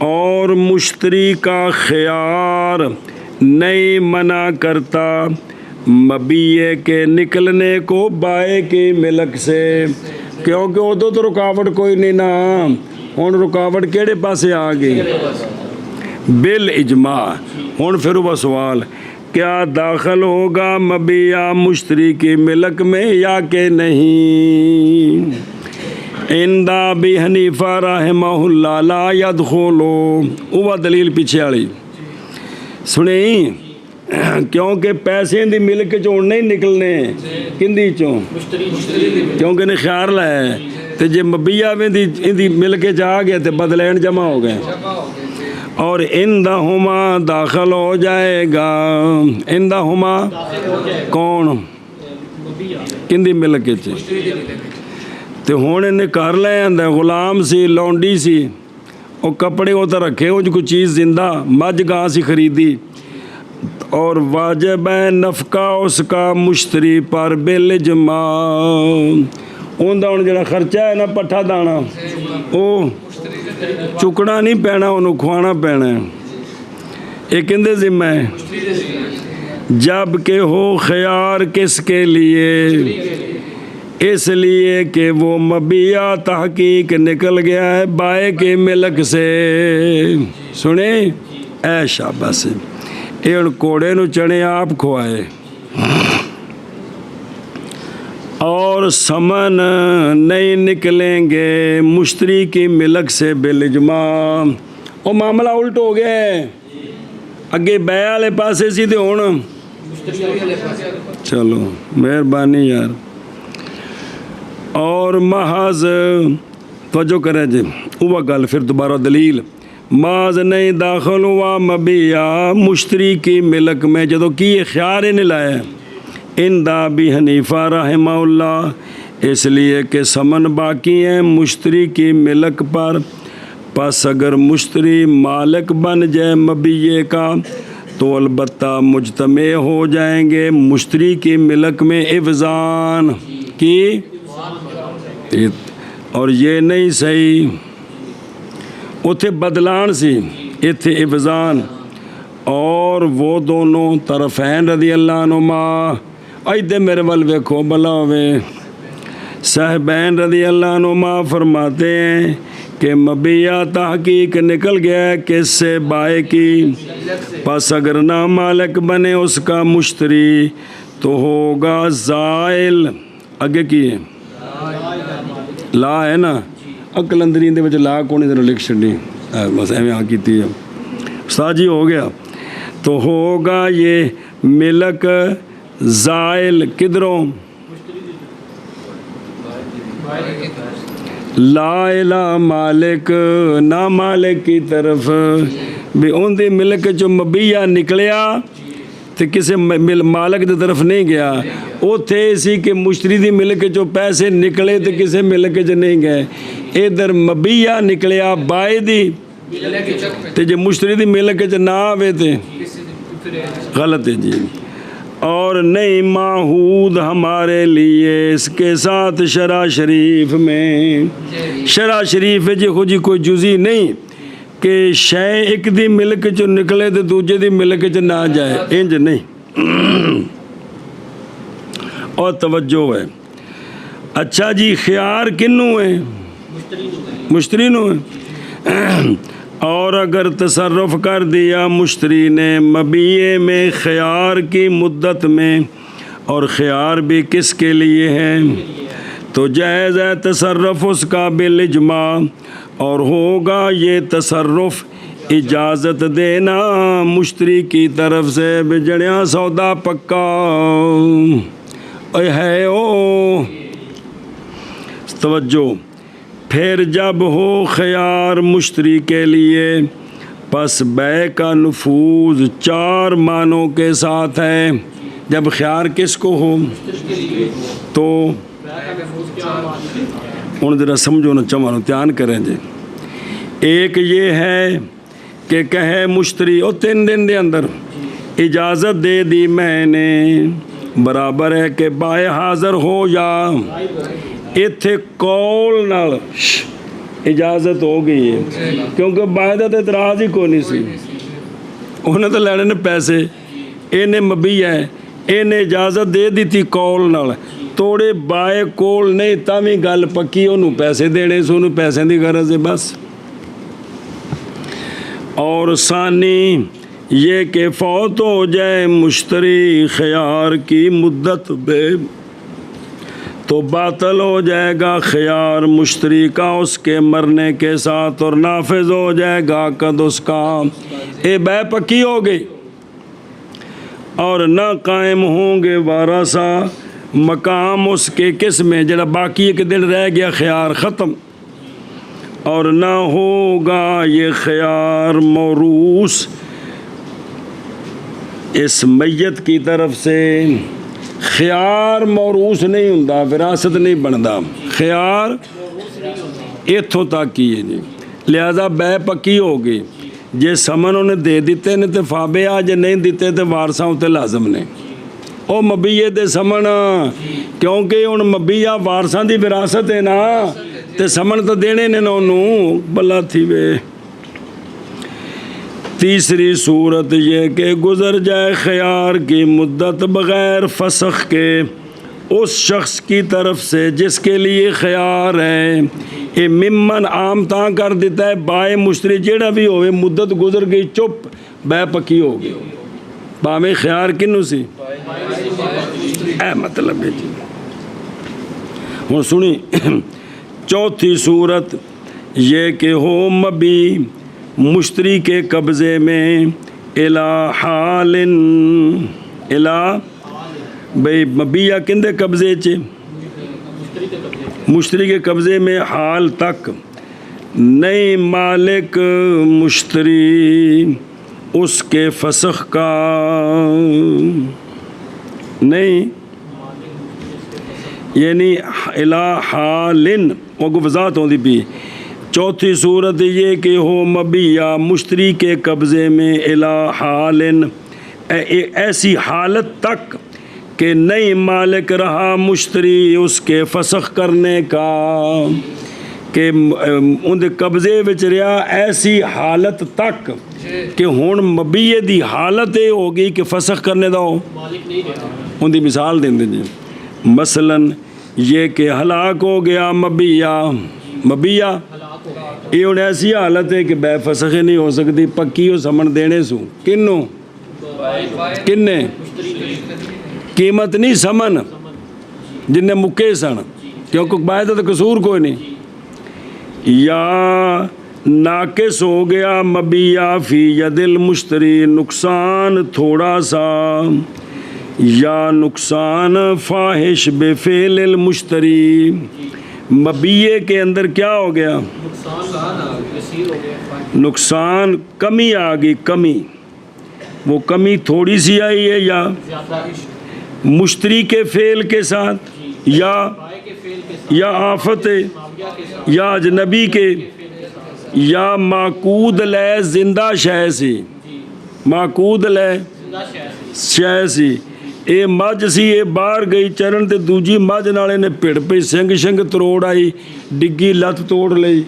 اور مشتری کا خیار نہیں منع کرتا مبیع کے نکلنے کو بائع کی ملک سے، کیونکہ ادو تو رکاوٹ کوئی نہیں نا، ہوں رکاوٹ کہڑے پاسے آ گئی؟ بالاجماع۔ ہوں پھر وہ سوال، کیا داخل ہوگا مبیع مشتری کی ملک میں یا کہ نہیں؟ عند ابی حنیفہ رحمہ اللہ لا یدخلو، وہ دلیل پیچھے والی سنیں، کیونکہ پیسے دی ملک چوں نہیں نکلنے، کندی چوں؟ کیونکہ نے خیار لایا ہے، تے جے مبیع دی ملک چ آ گیا تے بدلین جمع ہو گئے، اور عندہما داخل ہو جائے گا۔ عندہما کون؟ کندی ملک چ؟ تے ہوں انہیں کر لے آندا، غلام سی، لونڈی سی، وہ کپڑے اتر رکھے، وہ کوئی چیز زندہ مجھ گاہ سی خریدی، اور واجب ہے نفقہ اس کا مشتری پر بالاجماع۔ اوندا ہن جڑا خرچہ ہے نا پٹھا دانا، وہ چکنا نہیں پینا، انہوں کھوانا پینا ہے، یہ کہندے ذمہ ہے۔ جب کہ ہو خیار کس کے لیے؟ اس لیے کہ وہ مبیع تحقیق نکل گیا ہے بائع کے ملک سے۔ سنیں اے شاباش، یہ کوڑے نو چنے آپ کھوائے اور سمن نہیں نکلیں گے مشتری کی ملک سے بالاجماع۔ وہ معاملہ الٹ ہو گیا ہے، اگے بیع والے پاسے سی تے ہن چلو مہربانی یار۔ اور محض توجہ کریں جی، وہ گل پھر دوبارہ دلیل، محض نہیں داخل ہوا مبیع مشتری کی ملک میں جدو کی خیار نے لایا عند ابی حنیفہ رحمہ اللہ، اس لیے کہ سمن باقی ہیں مشتری کی ملک پر، پس اگر مشتری مالک بن جائے مبیع کا تو البتہ مجتمع ہو جائیں گے مشتری کی ملک میں افزان کی، اور یہ نہیں صحیح، اتھے بدلان سی اتھے افزان، اور وہ دونوں طرفین رضی اللہ عنہما، ایدے میرے ول ویکھو بلا ہوئے، صاحبین رضی اللہ عنہما فرماتے ہیں کہ مبیع تحقیق نکل گیا ہے کس سے؟ بائع کی، پس اگر نہ مالک بنے اس کا مشتری تو ہوگا زائل۔ اگے کی ہے لا ہے نا، کلندری دے وچ لا کون ادھر لکھ چھڈی، بس ایویں آ کیتی ہے استاد جی، ہو گیا تو ہوگا یہ ملک زائل کدھروں؟ لا الہ مالک، نہ مالک کی طرف، بھی ان دی ملک جو مبیع نکلیا تو کسی مالک دی طرف نہیں گیا، وہ تھے اسی کہ مشتری دی ملک جو پیسے نکلے تو کسی ملک جو نہیں گئے، ادھر مبیع نکلیا بائع دی تو جو مشتری دی ملک جو نہ آوے تھے غلط ہے جی۔ اور نہیں معہود ہمارے لیے اس کے ساتھ شرع شریف میں، شرع شریف جی خود جی کوئی جزی نہیں کہ شے ایک دی ملک جو نکلے تو دوجے دی ملک جو نہ جائے، انج نہیں۔ اور توجہ ہے، اچھا جی خیار کنوں ہے؟ مشتری نو ہے۔ اور اگر تصرف کر دیا مشتری نے مبیع میں خیار کی مدت میں، اور خیار بھی کس کے لیے ہے، تو جائز ہے تصرف اس کا بالاجماع، اور ہوگا یہ تصرف اجازت دینا مشتری کی طرف سے، بجڑیاں سودا پکا ہے او۔ توجہ، پھر جب ہو خیار مشتری کے لیے، پس بیع کا نفوذ 4 معنوں کے ساتھ ہے۔ جب خیار کس کو ہو تو ان ذرا سمجھو نا، چمانو دھیان کریں جی۔ ایک یہ ہے کہ کہے مشتری اور 3 دن دے اندر اجازت دے دی میں نے، برابر ہے کہ بائع حاضر ہو یا اتھے قول نال اجازت ہو گئی ہے کیونکہ باعدہ تے اعتراض ہی کوئی نہیں سی انہیں تو لینے نے پیسے انہیں مبیہ ہے انہیں اجازت دے دیتی کول نال توڑے بائے کول نہیں تاوی گل پکی انہوں پیسے دینے سو انہوں پیسے دی غرض ہے بس اور ثانی یہ کہ فوت ہو جائے مشتری خیار کی مدت بے تو باطل ہو جائے گا خیار مشتری کا اس کے مرنے کے ساتھ اور نافذ ہو جائے گا قد اس کا اے بے پکی ہو گئی اور نہ قائم ہوں گے وارثہ مقام اس کے کس میں جڑا باقی ایک دن رہ گیا خیار ختم اور نہ ہوگا یہ خیار موروث اس میت کی طرف سے خیار موروث نہیں ہوندا وراثت نہیں بندا خیار اتھوں تک کی ہے جی لہذا بے پکی ہو گئی جے سمن انہیں دے دیتے نے تے فابے آ جے نہیں دیتے تے وارثاں تے لازم نے او مبیے دے سمن کیونکہ ان مبیہ وارثاں دی وراثت ہے نا تے سمن تو دینے نے انہوں بلا تھی وے تیسری صورت یہ کہ گزر جائے خیار کی مدت بغیر فسخ کے اس شخص کی طرف سے جس کے لیے خیار ہے یہ ممن عام تاں کر دیتا ہے بائے مشتری جیڑا بھی ہوئے مدت گزر گئی چپ بے پکی ہو گئی باویں خیار کنوں سی اے مطلب ہے جی ہوں سنی چوتھی صورت یہ کہ ہو مبی مشتری کے قبضے میں الہ حال الہ بھئی مبیہ کندے قبضے چے مشتری کے قبضے میں حال تک نئی مالک مشتری اس کے فسخ کا نہیں یعنی الہ حالن وہ وضاحت ہوندی پی چوتھی صورت یہ کہ ہو مبیہ مشتری کے قبضے میں الہ حالن ایسی حالت تک کہ نئی مالک رہا مشتری اس کے فسخ کرنے کا کہ ان دے قبضے وچ رہا ایسی حالت تک کہ ہن مبیہ دی حالت یہ ہوگی کہ فسخ کرنے دا ہو ان دی مثال دیں دیں جی مثلاً یہ کہ ہلاک ہو گیا مبیہ یہ ان ایسی حالت ہے کہ بے فسخ نہیں ہو سکتی پکی ہو سمن دینے سو کنوں کنے قیمت نہیں سمن جن نے مکے سن کیونکہ باعث تو قصور کوئی نہیں یا ناقص ہو گیا مبیہ فی ید المشتری نقصان تھوڑا سا یا نقصان فاحش بفعل المشتری مبیے کے اندر کیا ہو گیا نقصان کمی آ گئی کمی وہ کمی تھوڑی سی آئی ہے یا مشتری کے فعل کے ساتھ یا آفت یا اجنبی کے یا معقود لے زندہ شے سی معقود لے شے سی اے مجھ سی اے باہر گئی چرن تے دوجی مجھ نالے نے پڑ پئی سنگ شنگ تروڑ آئی ڈگی لت توڑ لئی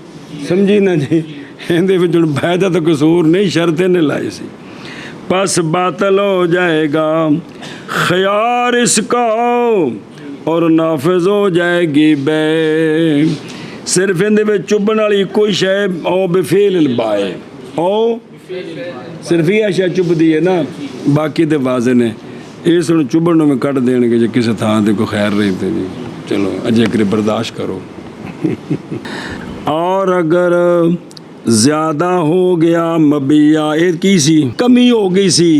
سمجھی نا جی اندے وچ بیدہ تو قصور نہیں شرطیں نے لائی سی پس باطل ہو جائے گا خیار اس کا اور نافذ ہو جائے گی بے صرف اندے وچ چبن والی کوئی شے او بفعل البائے او صرف یہ شے چب دی ہے نا باقی تے واضح نے اس نے چبڑوں میں کٹ دین گے جے کسی تھان دے کو خیر رہی تے نہیں چلو اجے کرے برداشت کرو اور اگر زیادہ ہو گیا مبیہ اے کی سی کمی ہو گئی سی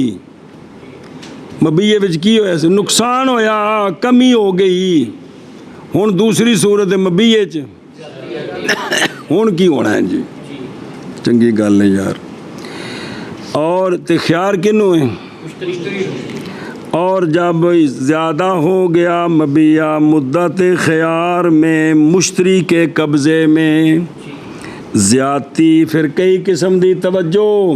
مبیہ وچ کی ہویا سی نقصان ہویا کمی ہو گئی ہن دوسری صورت مبیہ چ ہن کی ہونا ہے جی چنگی گل ہے یار اور تے خیار کنوں ہے اور جب زیادہ ہو گیا مبیہ مدت خیار میں مشتری کے قبضے میں زیادتی پھر کئی قسم دی توجہ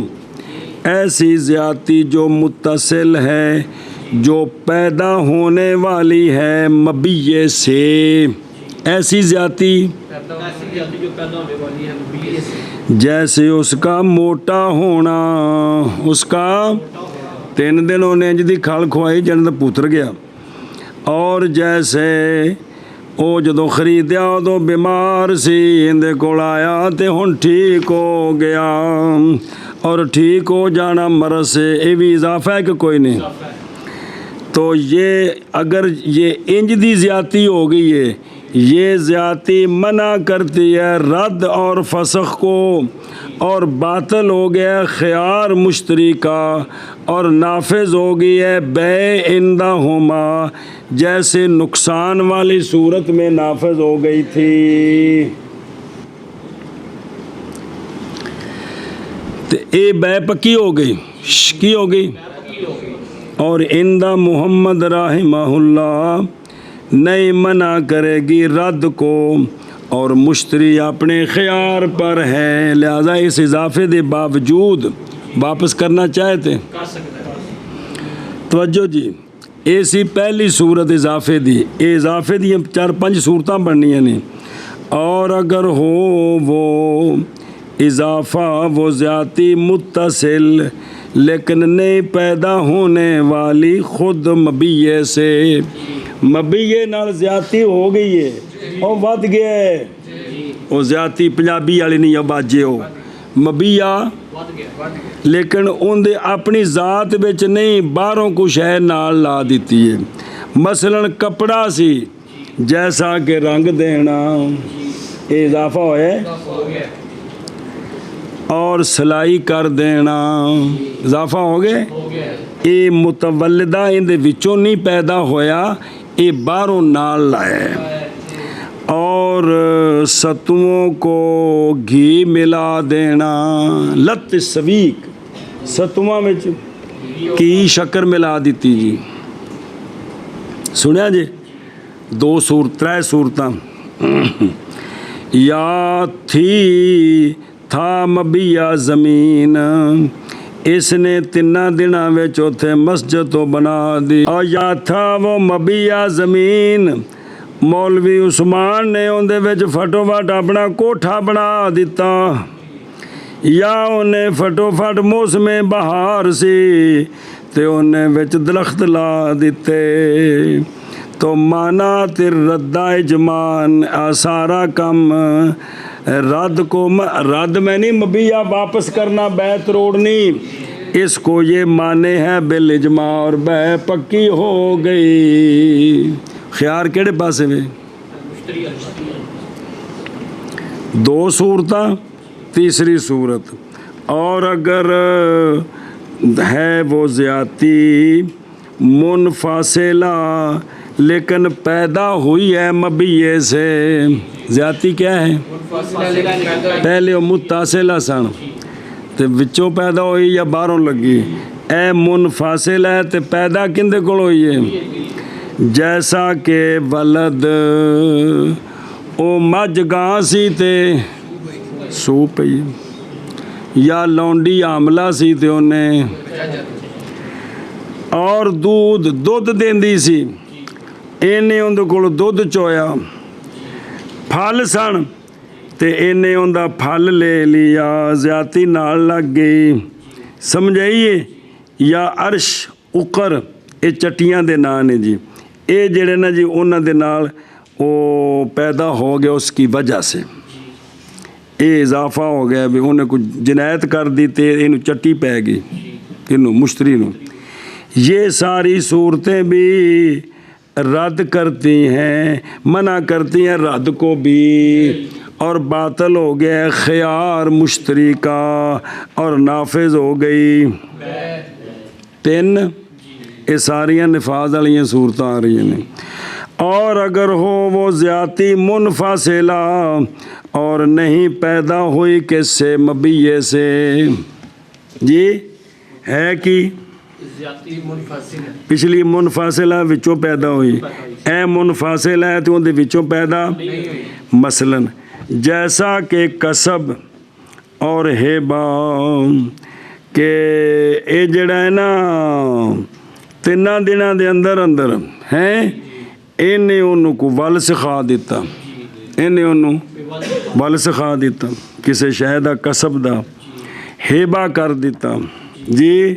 ایسی زیادتی جو متصل ہے جو پیدا ہونے والی ہے مبیہ سے ایسی زیادتی ایسی زیادتی جو پیدا ہونے والی ہے مبیے سے، جیسے اس کا موٹا ہونا، اس کا 3 دن انہیں انج دی کھال کھوائی جن دا پتر گیا، اور جیسے ਉਹ ਜਦੋਂ ਖਰੀਦਿਆ ਉਦੋਂ ਬਿਮਾਰ ਸੀ, ਇਹਦੇ ਕੋਲ ਆਇਆ ਤੇ ਹੁਣ ਠੀਕ ਹੋ ਗਿਆ, اور ٹھیک ہو جانا مرض سے یہ بھی اضافہ ہے کہ کوئی نہیں؟ تو یہ اگر یہ انج دی زیادتی ہو گئی ہے، یہ زیادتی منع کرتی ہے رد اور فسخ کو، اور باطل ہو گیا خیار مشتری کا، اور نافذ ہو گئی ہے بے عندہما، جیسے نقصان والی صورت میں نافذ ہو گئی تھی۔ تو اے بے پکی ہو گئی، کی ہو گئی، اور اندہ محمد رحمہ اللہ نہیں منع کرے گی رد کو، اور مشتری اپنے خیار پر ہے، لہذا اس اضافے دے باوجود واپس کرنا چاہتے کر سکتا ہے۔ توجہ جی، ایسی پہلی صورت اضافے دی، اے اضافے دی 4-5 صورتاں بننیاں نے، اور اگر ہو وہ اضافہ وہ زیادتی متصل لیکن نہیں پیدا ہونے والی خود مبیے سے، مبیے نال زیادتی ہو گئی ہے اور ود گیا ہے، وہ زیادتی پنجابی والی نہیں ہے، باجے ہو مبیہ، لیکن ان دے اپنی ذات بچ نہیں، باہروں کو شے نال لا دیتی ہے۔ مثلا کپڑا سی جیسا کہ رنگ دینا، یہ اضافہ ہوئے، اور سلائی کر دینا اضافہ ہو گئے، یہ متولدہ ان دے وچوں نہیں پیدا ہویا، یہ باہروں نال لائے، اور ستووں کو گھی ملا دینا، لت سویک ستواں میں کی شکر ملا دیتی جی، سنیا جی، 3 صورتاں، یا تھی تھا مبیہ زمین، اس نے 3 دنوں میں چوتھے مسجد تو بنا دی، اور یا تھا وہ مبیہ زمین، مولوی عثمان نے اندے وچ فٹو فٹ اپنا کوٹھا بنا دیتا، یا انہیں فٹو فٹ موسم بہار سی تے انہیں وچ درخت لا دیتے، تو مانا تر ردہ اجمان، سارا کم رد کو، رد میں نہیں مبیہ واپس کرنا، بے توڑنی، اس کو یہ مانے ہے بالاجماع، اور بے پکی ہو گئی۔ خیار کیڑے پاسے میں؟ 2 صورتاں، تیسری صورت، اور اگر ہے وہ زیادتی منفاصلہ لیکن پیدا ہوئی ہے مبیے سے، زیادتی کیا ہے؟ پہلے وہ متصلہ سن تے وچوں پیدا ہوئی یا باہروں لگی، اے منفاصل ہے تے پیدا کندے کول ہوئی ہے؟ جیسا کہ ولد او مجھ گاں سی تے سو پئی، یا لونڈی عاملہ سی تے انہیں، اور دودھ دیندی سی، اینے اندے کول دودھ چویا، پھل سن تے اینے اندہ پھل لے لیا، زیادتی نال لگ گئی، سمجھائیے، یا عرش اقر، اے چٹیاں دے نام نے جی، اے جڑے نا جی انہاں دے نال او پیدا ہو گیا اس کی وجہ سے، اے اضافہ ہو گیا بھی انہیں کچھ جنایت کر دی تے انہوں چٹی پہ گئی، انہوں مشتری نو، یہ ساری صورتیں بھی رد کرتی ہیں، منع کرتی ہیں رد کو بھی، اور باطل ہو گیا خیار مشتری کا، اور نافذ ہو گئی 3، یہ ساریاں نفاذ والیاں صورتیں آ رہی ہیں۔ اور اگر ہو وہ زیادتی منفاصلہ اور نہیں پیدا ہوئی کس سے؟ مبیے سے، جی ہے کہ پچھلی منفاصلہ وچوں پیدا ہوئی، اے منفاصلہ ہے تو ان دے وچوں پیدا، مثلا جیسا کہ کسب اور ہیبا، کہ اے جڑا ہے نا 3 دنوں دے اندر ہیں انہیں انہوں کو ول سکھا دیتا، ਇਹਨੇ ਉਹਨੂੰ ਵੱਲ ਸਿਖਾ ਦਿੱਤਾ, ਕਿਸੇ ਸ਼ੈ ਦਾ ਕਸਬ ਦਾ ਹੇਬਾ ਕਰ ਦਿੱਤਾ ਜੀ,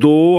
2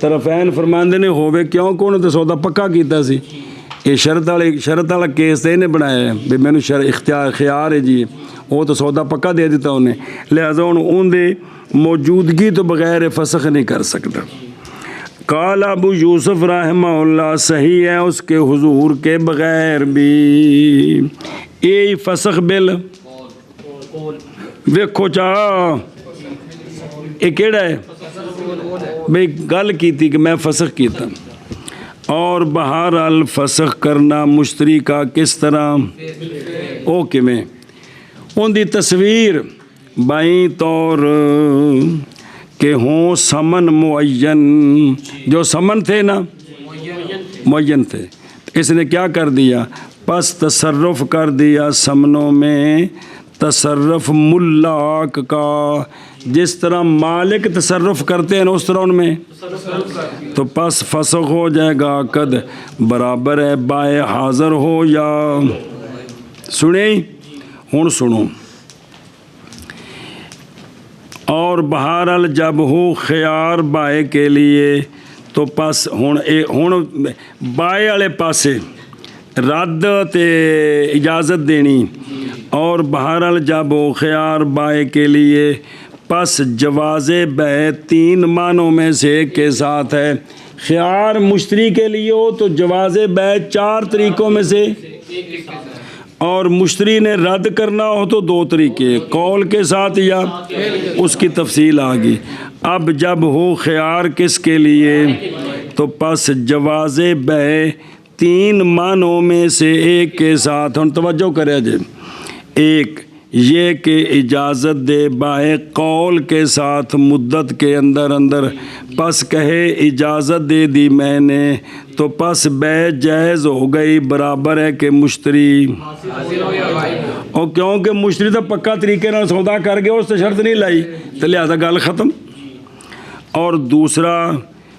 ਤਰਫੈਨ ਫਰਮਾਉਂਦੇ ਨੇ ਹੋਵੇ ਕਿਉਂਕਿ ਉਹਨੇ ਤਾਂ ਸੌਦਾ ਪੱਕਾ ਕੀਤਾ ਸੀ। ਇਹ ਸ਼ਰਤ ਵਾਲਾ ਕੇਸ ਤਾਂ ਇਹਨੇ ਬਣਾਇਆ ਹੈ ਵੀ ਮੈਨੂੰ ਖਿਆਰ ਹੈ ਜੀ, ਉਹ ਤਾਂ ਸੌਦਾ ਪੱਕਾ ਦੇ ਦਿੱਤਾ ਉਹਨੇ, ਲਿਹਾਜ਼ਾ ਹੁਣ ਉਹਦੇ ਮੌਜੂਦਗੀ ਤੋਂ بغیر فسخ نہیں کر سکتا۔ قال ابو یوسف رحمہ اللہ صحیح ہے اس کے حضور کے بغیر بھی یہ فسخ بل ویکھو چاہ یہ کیڑا ہے بھئی گل کیتی کہ میں فسخ کیتا، اور بہرحال فسخ کرنا مشتری کا کس طرح اوکے میں ان دی تصویر بائیں طور کہ ہوں سمن معین، جو سمن تھے نا معین تھے، اس نے کیا کر دیا پس تصرف کر دیا سمنوں میں، تصرف ملاک کا جس طرح مالک تصرف کرتے ہیں اس طرح ان میں، تو پس فسخ ہو جائے گا قد برابر ہے بائے حاضر ہو یا سنیں ہوں سنو، اور بہرحال جب ہو خیار بائے کے لیے تو پس ہوں بائے والے پاسے رد تے اجازت دینی، اور بہرحال جب ہو خیار بائے کے لیے پس جواز بے تین معنوں میں سے ایک کے ساتھ ہے، خیار مشتری کے لیے ہو تو جواز بے چار طریقوں میں سے، اور مشتری نے رد کرنا ہو تو دو طریقے، قول کے ساتھ یا اس کی تفصیل آگی۔ اب جب ہو خیار کس کے لیے تو پس جواز بے تین معنوں میں سے ایک کے ساتھ، ہم توجہ کرے جے، ایک یہ کہ اجازت دے بائے قول کے ساتھ مدت کے اندر پس کہے اجازت دے دی میں نے تو پس بے جائز ہو گئی، برابر ہے کہ مشتری، اور کیونکہ مشتری تو پکا طریقے نال سودا کر گیا، اس سے شرط نہیں لائی تو لہذا گل ختم۔ اور دوسرا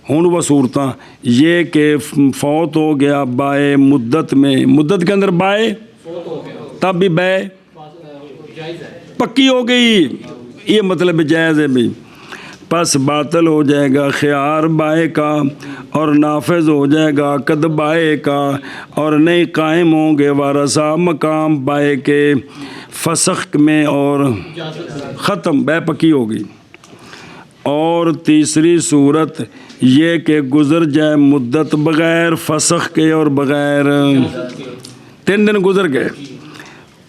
ہن وہ صورتاں یہ کہ فوت ہو گیا بائے مدت میں، مدت کے اندر بائے تب بھی بے پکی ہو گئی، یہ مطلب جائز ہے بھی، پس باطل ہو جائے گا خیار بائے کا اور نافذ ہو جائے گا قد بائے کا، اور نہیں قائم ہوں گے وارثہ مقام بائے کے فسخ میں، اور ختم بے پکی ہو گئی۔ اور تیسری صورت یہ کہ گزر جائے مدت بغیر فسخ کے اور بغیر 3 دن گزر گئے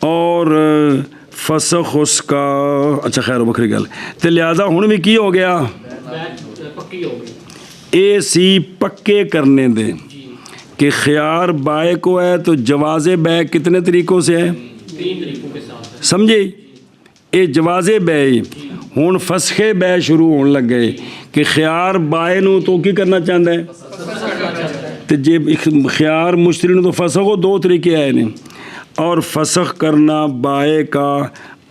اور فسخ اس کا اچھا خیر بکری گل تو لہٰذا ہن بھی کی ہو گیا اے سی پکے کرنے دے کہ خیار بائے کو ہے تو جواز بے کتنے طریقوں سے ہے، 3 طریقوں کے ساتھ، سمجھے اے جواز بے ہن فسخ بے شروع ہون لگ گئے کہ خیار بائے نو تو کی کرنا چاہتا ہے تو جے خیار مشتری نو تو فسخ ہو 2 طریقے آئے نے، اور فسخ کرنا بائے کا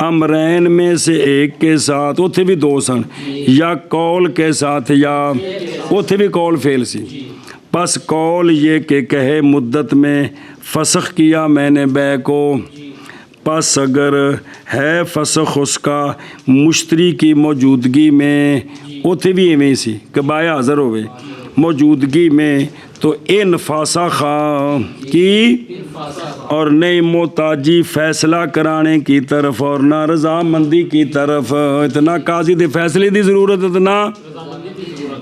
امرین میں سے ایک کے ساتھ، اتھے بھی 2 سن، یا قول کے ساتھ یا اتھے بھی قول فیل سی، پس قول یہ کہ کہے مدت میں فسخ کیا میں نے بے کو، پس اگر ہے فسخ اس کا مشتری کی موجودگی میں، اتھے بھی ایویں سی کہ بائے حاضر ہوئے موجودگی میں، تو ان فاسخا کی اور نئی محتاجی فیصلہ کرانے کی طرف اور نہ رضامندی کی طرف، اتنا قاضی دے فیصلے دی ضرورت اتنا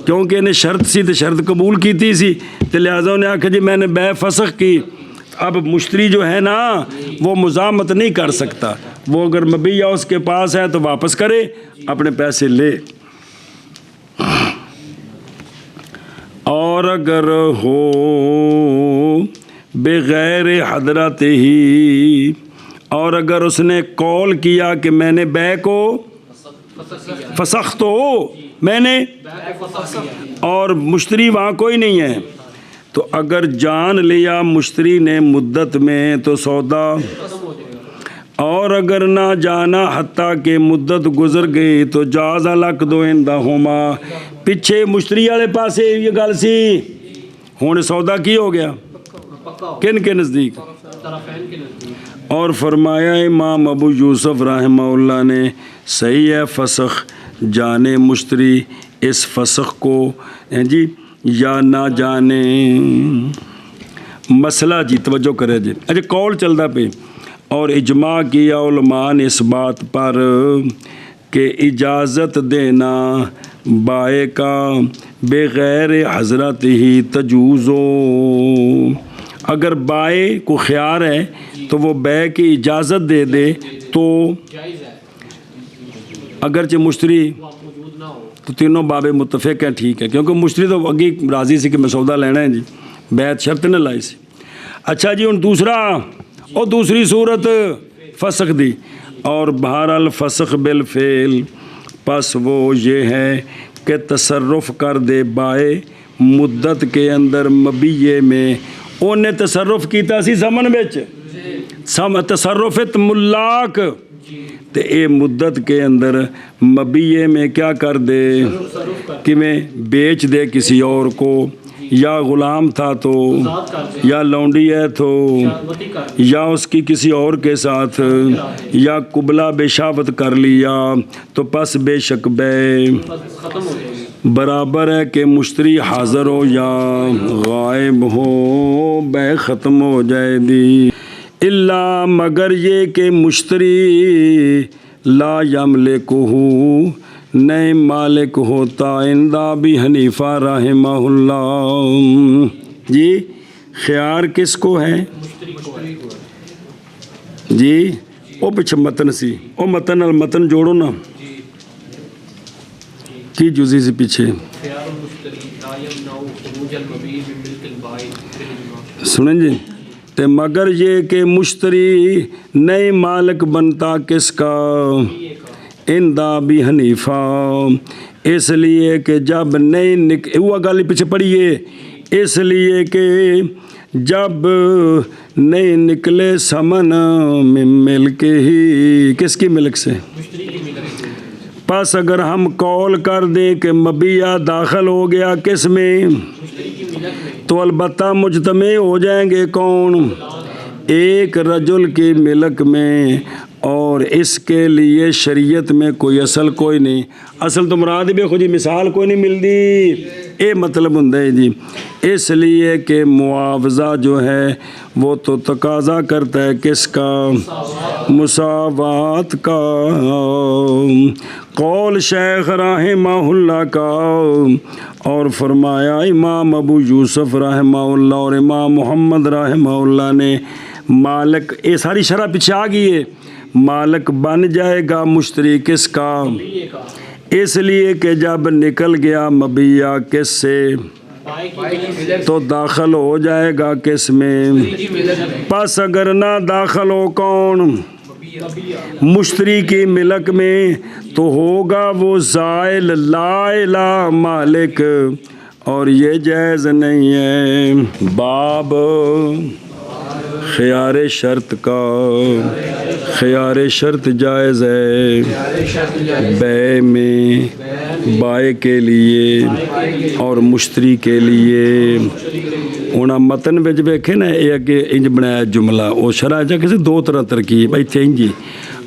کیونکہ انہیں شرط سی تو شرط قبول کیتی سی تو لہٰذا انہیں آکھا جی میں نے بے فسخ کی، اب مشتری جو ہے نا وہ مزاحمت نہیں کر سکتا، وہ اگر مبیع اس کے پاس ہے تو واپس کرے اپنے پیسے لے، اور اگر ہو بغیر حضرت ہی، اور اگر اس نے قول کیا کہ میں نے بے کو فسخت ہو میں نے، اور مشتری وہاں کوئی نہیں ہے، تو اگر جان لیا مشتری نے مدت میں تو سودا، اور اگر نہ جانا حتیٰ کہ مدت گزر گئی تو جاز لک دو اندہما، پیچھے مشتری والے پاسے یہ گل سی، ہوں سودا کی ہو گیا کن کے نزدیک، اور فرمایا امام ابو یوسف رحمہ اللہ نے صحیح ہے فسخ جانے مشتری اس فسخ کو جی یا نہ جانے. مسئلہ جی توجہ کرے جی. اچھا قول چلتا پہ اور اجماع کیا علماء نے اس بات پر کہ اجازت دینا بائے کا بغیر حضرت ہی تجوزو. اگر بائے کو خیار ہے تو وہ بے کی اجازت دے دے تو جائز ہے اگرچہ مشتری وہ موجود نہ ہو. تو تینوں باب متفق ہیں ٹھیک ہے کیونکہ مشتری تو اگی راضی سی کہ میں سودا لینا ہے جی بیعت شرط نہ لائی سی. اچھا جی ہوں دوسرا اور دوسری صورت فسخ دی اور بہرحال فسخ بالفعل پس وہ یہ ہے کہ تصرف کر دے بائے مدت کے اندر مبیے میں. انہیں تصرف کیتا سی زمن بچ تصرفت ملاک تے اے مدت کے اندر مبیے میں کیا کر دے کہ میں بیچ دے کسی اور کو یا غلام تھا تو یا لونڈی ہے تو یا اس کی کسی اور کے ساتھ یا قبلہ بے شاوت کر لیا تو پس بے شک بے ختم ہو جائے گی. برابر ہے کہ مشتری حاضر ہو یا غائب ہو بے ختم ہو جائے دی. اللہ مگر یہ کہ مشتری لا یملکہ نئے مالک ہوتا عند ابی حنیفہ رحمہ اللہ. جی خیار کس کو ہے جی وہ پیچھے متن سی وہ متن المتن جوڑو نا کی جزی سے پیچھے خیار المشتری لا یمنع خروج المبیع من ملک البائع بالاجماع. سنیں جی تے مگر یہ کہ مشتری نئے مالک بنتا کس کا عند ابی حنیفہ اس لیے کہ جب نئے ہوا گالی پیچھے پڑھیے اس لیے کہ جب نہیں نکلے سمن من ملک ہی کس کی ملک سے مشتری کی ملک سے. پس اگر ہم قول کر دیں کہ مبیہ داخل ہو گیا کس میں مشتری کی ملک میں تو البتہ مجتمع ہو جائیں گے کون ایک رجل کی ملک میں اور اس کے لیے شریعت میں کوئی اصل کوئی نہیں. اصل تو مراد بھی خود مثال کوئی نہیں ملتی اے مطلب ہوندا ہے جی. اس لیے کہ معاوضہ جو ہے وہ تو تقاضا کرتا ہے کس کا مساوات کا. قول شیخ رحمہ اللہ کا اور فرمایا امام ابو یوسف رحمہ اللہ اور امام محمد رحمہ اللہ نے مالک یہ ساری شرح پیچھے آ گئی ہے مالک بن جائے گا مشتری کس کا اس لیے کہ جب نکل گیا مبیہ کس سے تو داخل ہو جائے گا کس میں. پس اگر نہ داخل ہو کون مشتری کی ملک میں تو ہوگا وہ زائل لا الہ مالک اور یہ جائز نہیں ہے. باب خیار شرط کا خیار شرط جائز ہے بے میں بائے کے لیے اور مشتری کے لیے. ہوں متن بچ ویکھے نا یہ اگے انج بنایا جملہ وہ شرح جا کسی دو طرح ترکیب اتنے انجی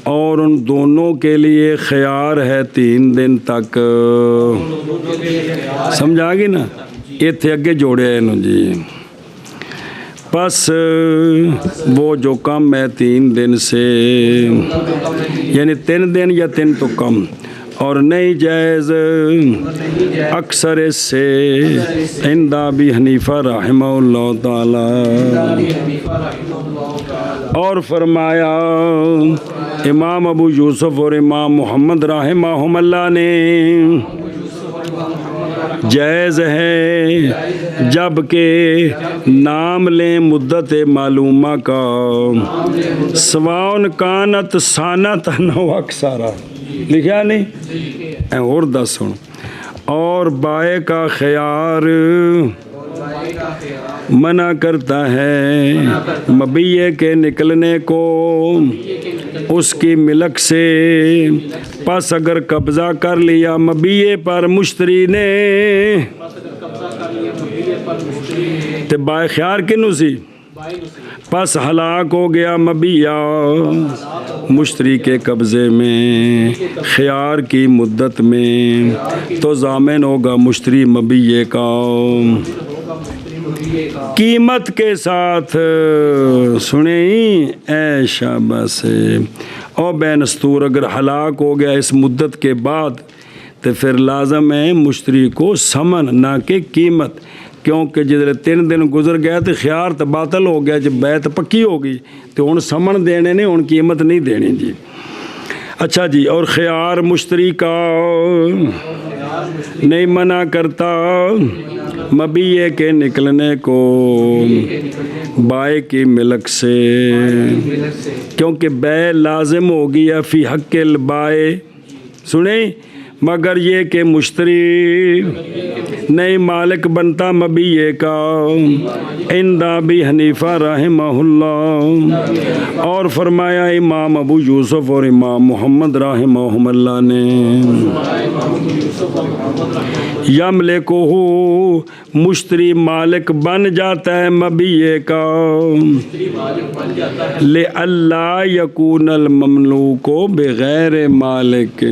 اور ان دونوں کے لیے خیار ہے 3 دن تک. سمجھا گی نا اتنے اگے جوڑیا جی. پس وہ جو کم ہے 3 دن سے یعنی 3 دن یا 3 تو کم اور نہیں جائز اکثر اس سے عند ابی حنیفہ رحمہ اللہ تعالی. اور فرمایا امام ابو یوسف اور امام محمد رحمہ اللہ نے جائز ہے جب کہ نام لیں مدت معلومہ کا سواؤن کانت سانتن و اکثر لکھا نہیں اور 10 سن. اور بائے کا خیار منع کرتا ہے مبیے کے نکلنے کو اس کی ملک سے. پس اگر قبضہ کر لیا مبیے پر مشتری نے تے بائے خیار کنو سی بائی نصیب پس ہلاک ہو گیا مبیہ مشتری کے قبضے میں خیار کی مدت میں، تو ضامن ہوگا مشتری مبیے کا ہوگا مشتری مبیع کا قیمت کے ساتھ۔ سنیں اے شاباش او بے نستور، اگر ہلاک ہو گیا اس مدت کے بعد تو پھر لازم ہے مشتری کو سمن نہ کہ قیمت، کیونکہ جدھر 3 دن گزر گیا تو خیار تو باطل ہو گیا، جب بیعت پکی ہو گئی تو ہن سمن دینے نے، ہن قیمت نہیں دینی جی۔ اچھا جی، اور خیار مشتری کا نہیں منع کرتا مبیع کے نکلنے کو بائے کی ملک سے، کیونکہ بے لازم ہوگی یا فی حق البائے۔ سنیں مگر یہ کہ مشتری نہیں مالک بنتا مبیع کا، عند ابی حنیفہ رحمہ اللہ، اور فرمایا امام ابو یوسف اور امام محمد رحمہ اللہ نے، یملکہ مشتری مالک بن جاتا ہے مبیع کا، لئلا یکون المملوک بغیر مالک،